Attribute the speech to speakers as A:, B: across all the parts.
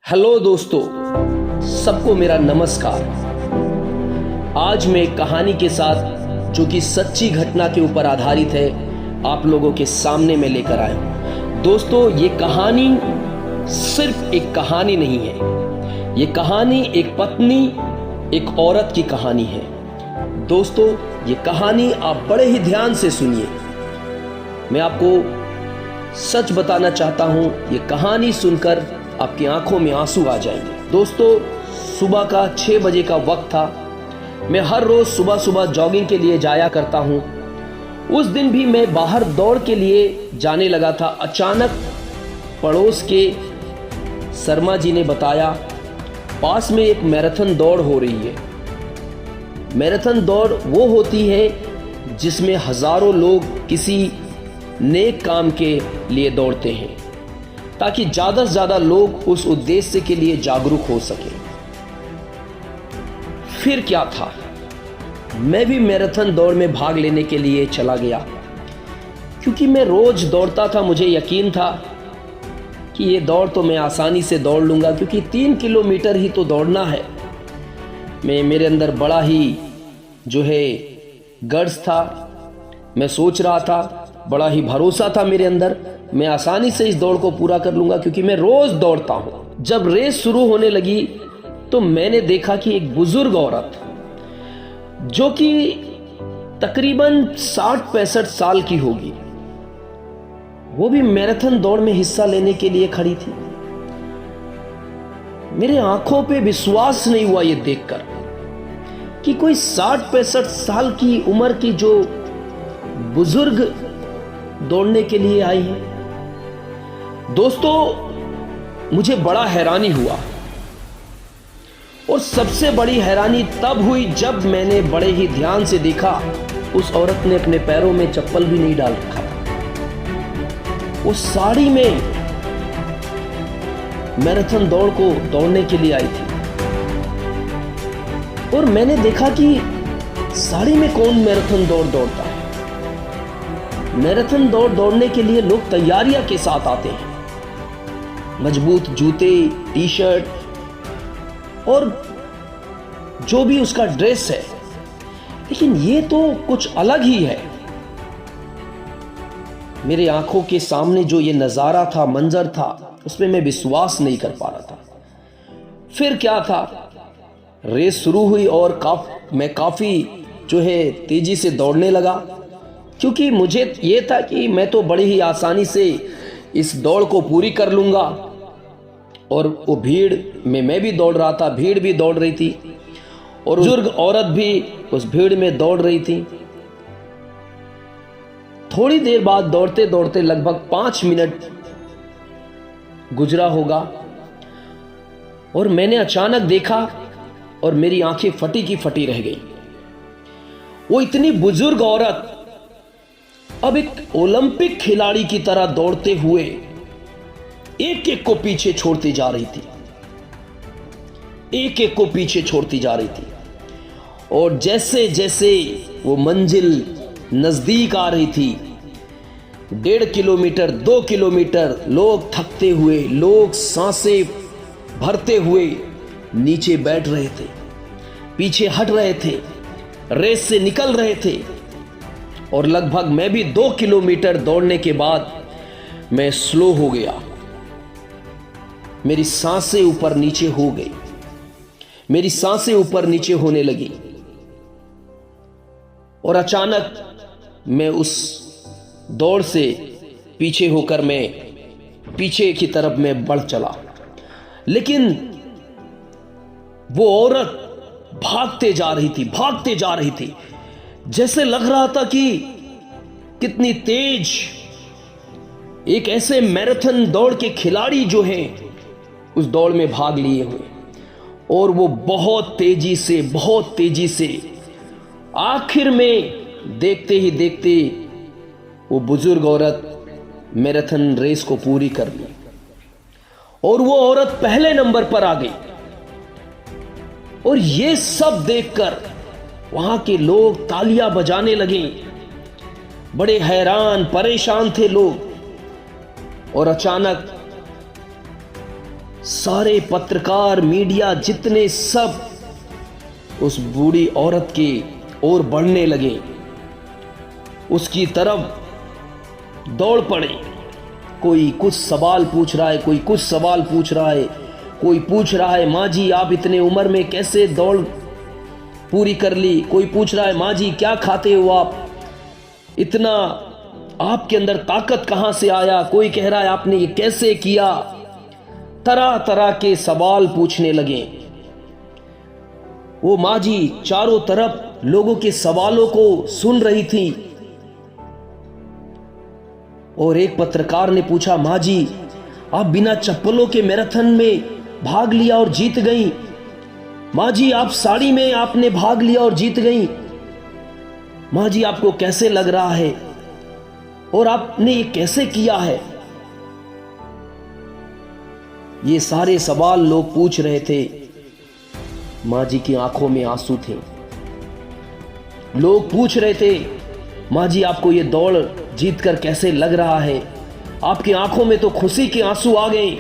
A: Hello दोस्तों, सबको मेरा नमस्कार। आज मैं एक कहानी के साथ जो कि सच्ची घटना के ऊपर आधारित है आप लोगों के सामने में लेकर आया हूं। दोस्तों, ये कहानी सिर्फ एक कहानी नहीं है, ये कहानी एक पत्नी, एक औरत की कहानी है। दोस्तों, ये कहानी आप बड़े ही ध्यान से सुनिए। मैं आपको सच बताना चाहता हूं, ये कहानी सुनकर आपकी आंखों में आंसू आ जाएंगे। दोस्तों, सुबह का 6 बजे का वक्त था। मैं हर रोज सुबह सुबह जॉगिंग के लिए जाया करता हूं। उस दिन भी मैं बाहर दौड़ के लिए जाने लगा था। अचानक पड़ोस के शर्मा जी ने बताया, पास में एक मैराथन दौड़ हो रही है। मैराथन दौड़ वो होती है जिसमें हजारों लोग किसी नेक काम के लिए दौड़ते हैं ताकि ज़्यादा से ज़्यादा लोग उस उद्देश्य के लिए जागरूक हो सके। फिर क्या था, मैं भी मैराथन दौड़ में भाग लेने के लिए चला गया। क्योंकि मैं रोज दौड़ता था, मुझे यकीन था कि ये दौड़ तो मैं आसानी से दौड़ लूँगा, क्योंकि 3 किलोमीटर ही तो दौड़ना है। मेरे अंदर बड़ा ही जो है गर्ज था। मैं सोच रहा था, बड़ा ही भरोसा था मेरे अंदर, मैं आसानी से इस दौड़ को पूरा कर लूंगा, क्योंकि मैं रोज दौड़ता हूं। जब रेस शुरू होने लगी तो मैंने देखा कि एक बुजुर्ग औरत जो कि तकरीबन 60-65 साल की होगी, वो भी मैराथन दौड़ में हिस्सा लेने के लिए खड़ी थी। मेरे आंखों पे विश्वास नहीं हुआ ये देखकर कि कोई 60-65 साल की उम्र की जो बुजुर्ग दौड़ने के लिए आई है। दोस्तों, मुझे बड़ा हैरानी हुआ, और सबसे बड़ी हैरानी तब हुई जब मैंने बड़े ही ध्यान से देखा, उस औरत ने अपने पैरों में चप्पल भी नहीं डाल रखा था। वो साड़ी में मैराथन दौड़ को दौड़ने के लिए आई थी। और मैंने देखा कि साड़ी में कौन मैराथन दौड़ दौड़ता है। मैराथन दौड़ दौड़ने के लिए लोग तैयारियां के साथ आते हैं, मजबूत जूते, टी शर्ट और जो भी उसका ड्रेस है। लेकिन ये तो कुछ अलग ही है। मेरे आंखों के सामने जो ये नजारा था, मंजर था, उसमें मैं विश्वास नहीं कर पा रहा था। फिर क्या था, रेस शुरू हुई और मैं काफी जो है तेजी से दौड़ने लगा, क्योंकि मुझे ये था कि मैं तो बड़ी ही आसानी से इस दौड़ को पूरी कर लूंगा। और वो भीड़ में मैं भी दौड़ रहा था, भीड़ भी दौड़ रही थी, और बुजुर्ग औरत भी उस भीड़ में दौड़ रही थी। थोड़ी देर बाद दौड़ते दौड़ते लगभग 5 मिनट गुजरा होगा, और मैंने अचानक देखा और मेरी आंखें फटी की फटी रह गई। वो इतनी बुजुर्ग औरत अब एक ओलंपिक खिलाड़ी की तरह दौड़ते हुए एक एक को पीछे छोड़ती जा रही थी, एक एक को पीछे छोड़ती जा रही थी। और जैसे जैसे वो मंजिल नजदीक आ रही थी, 1.5 किलोमीटर, 2 किलोमीटर, लोग थकते हुए, लोग सांसें भरते हुए नीचे बैठ रहे थे, पीछे हट रहे थे, रेस से निकल रहे थे। और लगभग मैं भी 2 किलोमीटर दौड़ने के बाद मैं स्लो हो गया। मेरी सांसें ऊपर नीचे हो गई, मेरी सांसें ऊपर नीचे होने लगी। और अचानक मैं उस दौड़ से पीछे होकर मैं पीछे की तरफ में बढ़ चला। लेकिन वो औरत भागते जा रही थी, भागते जा रही थी। जैसे लग रहा था कि कितनी तेज एक ऐसे मैराथन दौड़ के खिलाड़ी जो हैं उस दौड़ में भाग लिए हुए। और वो बहुत तेजी से आखिर में देखते ही देखते वो बुजुर्ग औरत मैराथन रेस को पूरी कर ली, और वो औरत पहले नंबर पर आ गई। और ये सब देखकर वहां के लोग तालियां बजाने लगे, बड़े हैरान परेशान थे लोग। और अचानक सारे पत्रकार, मीडिया, जितने सब उस बूढ़ी औरत की ओर बढ़ने लगे, उसकी तरफ दौड़ पड़े। कोई कुछ सवाल पूछ रहा है, कोई कुछ सवाल पूछ रहा है, कोई पूछ रहा है माँ जी आप इतने उम्र में कैसे दौड़ पूरी कर ली, कोई पूछ रहा है माँ जी क्या खाते हो आप, इतना आपके अंदर ताकत कहां से आया, कोई कह रहा है आपने ये कैसे किया। तरह तरह के सवाल पूछने लगे। वो माँ जी चारों तरफ लोगों के सवालों को सुन रही थी। और एक पत्रकार ने पूछा माँ जी आप बिना चप्पलों के मैराथन में भाग लिया और जीत गई, माँ जी आप साड़ी में आपने भाग लिया और जीत गई, माँ जी आपको कैसे लग रहा है और आपने ये कैसे किया है। ये सारे सवाल लोग पूछ रहे थे। माँ जी की आंखों में आंसू थे। लोग पूछ रहे थे माँ जी आपको ये दौड़ जीतकर कैसे लग रहा है, आपकी आंखों में तो खुशी के आंसू आ गए।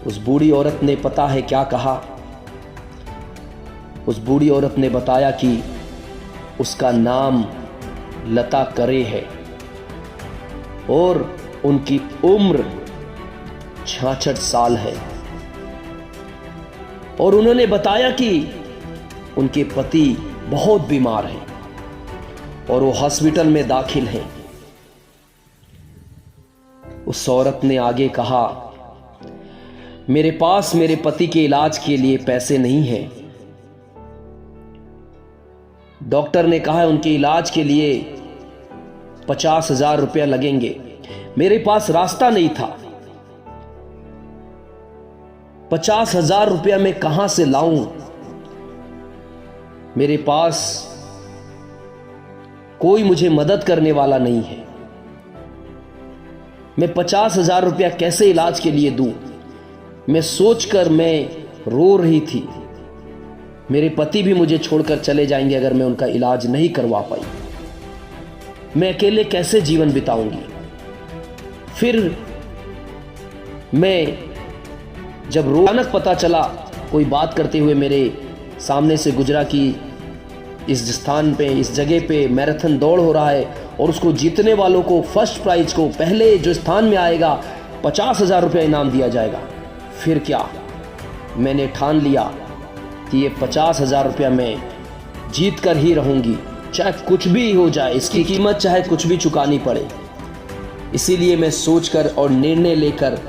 A: उस बूढ़ी औरत ने पता है क्या कहा? उस बूढ़ी औरत ने बताया कि उसका नाम लता करे है और उनकी उम्र 66 साल है। और उन्होंने बताया कि उनके पति बहुत बीमार हैं और वो हॉस्पिटल में दाखिल हैं। उस औरत ने आगे कहा मेरे पास मेरे पति के इलाज के लिए पैसे नहीं हैं। डॉक्टर ने कहा है उनके इलाज के लिए 50,000 रुपया लगेंगे। मेरे पास रास्ता नहीं था। 50,000 रुपया मैं कहां से लाऊं? मेरे पास कोई मुझे मदद करने वाला नहीं है। मैं 50,000 रुपया कैसे इलाज के लिए दूं? मैं सोचकर मैं रो रही थी। मेरे पति भी मुझे छोड़कर चले जाएंगे अगर मैं उनका इलाज नहीं करवा पाई। मैं अकेले कैसे जीवन बिताऊंगी? फिर मैं जब अचानक पता चला, कोई बात करते हुए मेरे सामने से गुजरा कि इस स्थान पे, इस जगह पे मैराथन दौड़ हो रहा है और उसको जीतने वालों को फर्स्ट प्राइज को, पहले जो स्थान में आएगा 50,000 रुपया इनाम दिया जाएगा। फिर क्या, मैंने ठान लिया कि ये 50,000 रुपया मैं जीत कर ही रहूंगी, चाहे कुछ भी हो जाए, इसकी कीमत चाहे कुछ भी चुकानी पड़े। इसीलिए मैं सोचकर और निर्णय लेकर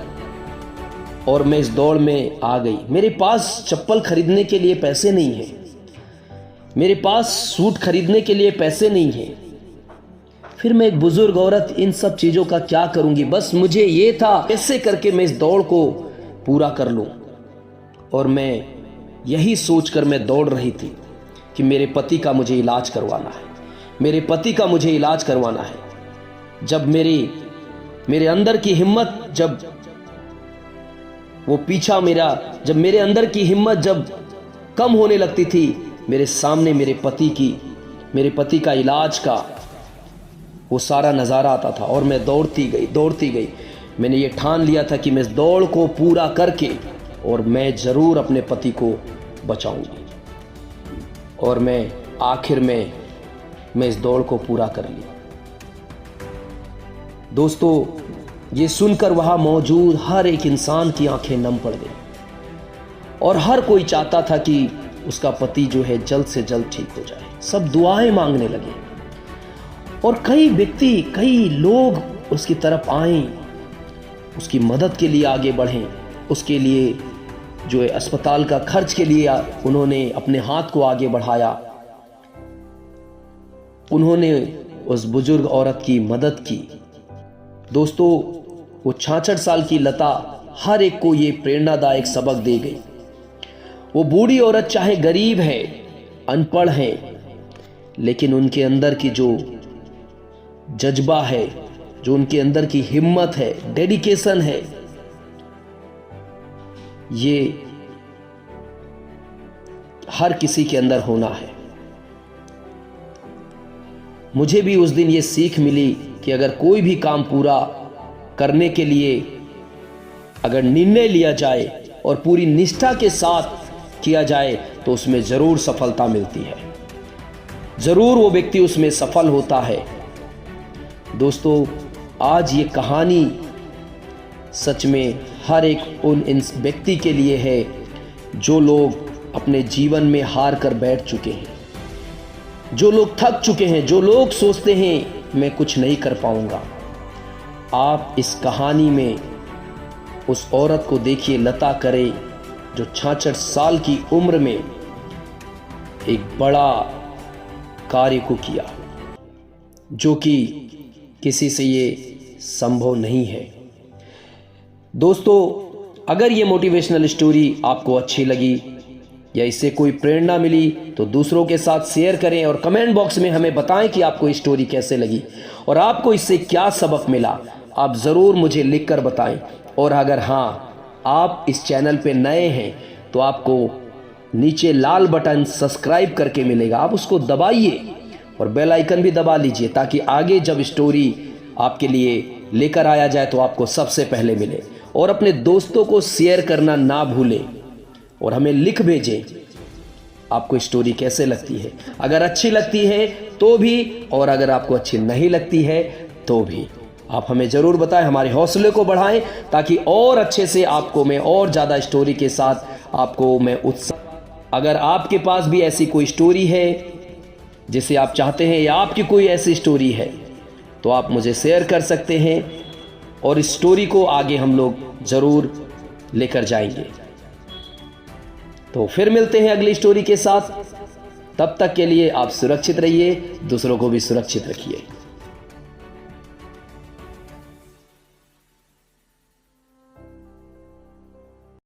A: और मैं इस दौड़ में आ गई। मेरे पास चप्पल खरीदने के लिए पैसे नहीं हैं, मेरे पास सूट खरीदने के लिए पैसे नहीं हैं। फिर मैं एक बुजुर्ग औरत, इन सब चीज़ों का क्या करूंगी? बस मुझे ये था कैसे करके मैं इस दौड़ को पूरा कर लूं। और मैं यही सोचकर मैं दौड़ रही थी कि मेरे पति का मुझे इलाज करवाना है, मेरे पति का मुझे इलाज करवाना है। जब मेरे अंदर की हिम्मत, जब वो पीछा मेरा, जब मेरे अंदर की हिम्मत जब कम होने लगती थी, मेरे सामने मेरे पति का इलाज का वो सारा नज़ारा आता था और मैं दौड़ती गई। मैंने ये ठान लिया था कि मैं इस दौड़ को पूरा करके और मैं ज़रूर अपने पति को बचाऊंगी। और मैं आखिर में मैं इस दौड़ को पूरा कर लिया। दोस्तों, ये सुनकर वहां मौजूद हर एक इंसान की आंखें नम पड़ गई और हर कोई चाहता था कि उसका पति जो है जल्द से जल्द ठीक हो जाए। सब दुआएं मांगने लगे और कई व्यक्ति, कई लोग उसकी तरफ आए, उसकी मदद के लिए आगे बढ़े, उसके लिए जो है अस्पताल का खर्च के लिए उन्होंने अपने हाथ को आगे बढ़ाया। उन्होंने उस बुजुर्ग औरत की मदद की। दोस्तों, वो 66 साल की लता हर एक को ये प्रेरणादायक सबक दे गई। वो बूढ़ी औरत चाहे गरीब है, अनपढ़ है, लेकिन उनके अंदर की जो जज्बा है, जो उनके अंदर की हिम्मत है, डेडिकेशन है, ये हर किसी के अंदर होना है। मुझे भी उस दिन ये सीख मिली कि अगर कोई भी काम पूरा करने के लिए अगर निर्णय लिया जाए और पूरी निष्ठा के साथ किया जाए तो उसमें ज़रूर सफलता मिलती है, ज़रूर वो व्यक्ति उसमें सफल होता है। दोस्तों, आज ये कहानी सच में हर एक उन व्यक्ति के लिए है जो लोग अपने जीवन में हार कर बैठ चुके हैं, जो लोग थक चुके हैं, जो लोग सोचते हैं मैं कुछ नहीं कर पाऊंगा। आप इस कहानी में उस औरत को देखिए, लता करे, जो 66 साल की उम्र में एक बड़ा कार्य को किया, जो कि किसी से ये संभव नहीं है। दोस्तों, अगर ये मोटिवेशनल स्टोरी आपको अच्छी लगी या इससे कोई प्रेरणा मिली तो दूसरों के साथ शेयर करें और कमेंट बॉक्स में हमें बताएं कि आपको ये स्टोरी कैसे लगी और आपको इससे क्या सबक मिला। आप ज़रूर मुझे लिखकर बताएं। और अगर हाँ, आप इस चैनल पे नए हैं तो आपको नीचे लाल बटन सब्सक्राइब करके मिलेगा, आप उसको दबाइए और बेल आइकन भी दबा लीजिए ताकि आगे जब स्टोरी आपके लिए लेकर आया जाए तो आपको सबसे पहले मिले। और अपने दोस्तों को शेयर करना ना भूलें और हमें लिख भेजें आपको स्टोरी कैसे लगती है। अगर अच्छी लगती है तो भी, और अगर आपको अच्छी नहीं लगती है तो भी आप हमें ज़रूर बताएं। हमारे हौसले को बढ़ाएं ताकि और अच्छे से आपको मैं और ज़्यादा स्टोरी के साथ आपको मैं उत्साह। अगर आपके पास भी ऐसी कोई स्टोरी है जिसे आप चाहते हैं या आपकी कोई ऐसी स्टोरी है तो आप मुझे शेयर कर सकते हैं और इस स्टोरी को आगे हम लोग ज़रूर लेकर जाएंगे। तो फिर मिलते हैं अगली स्टोरी के साथ। तब तक के लिए आप सुरक्षित रहिए, दूसरों को भी सुरक्षित रखिए।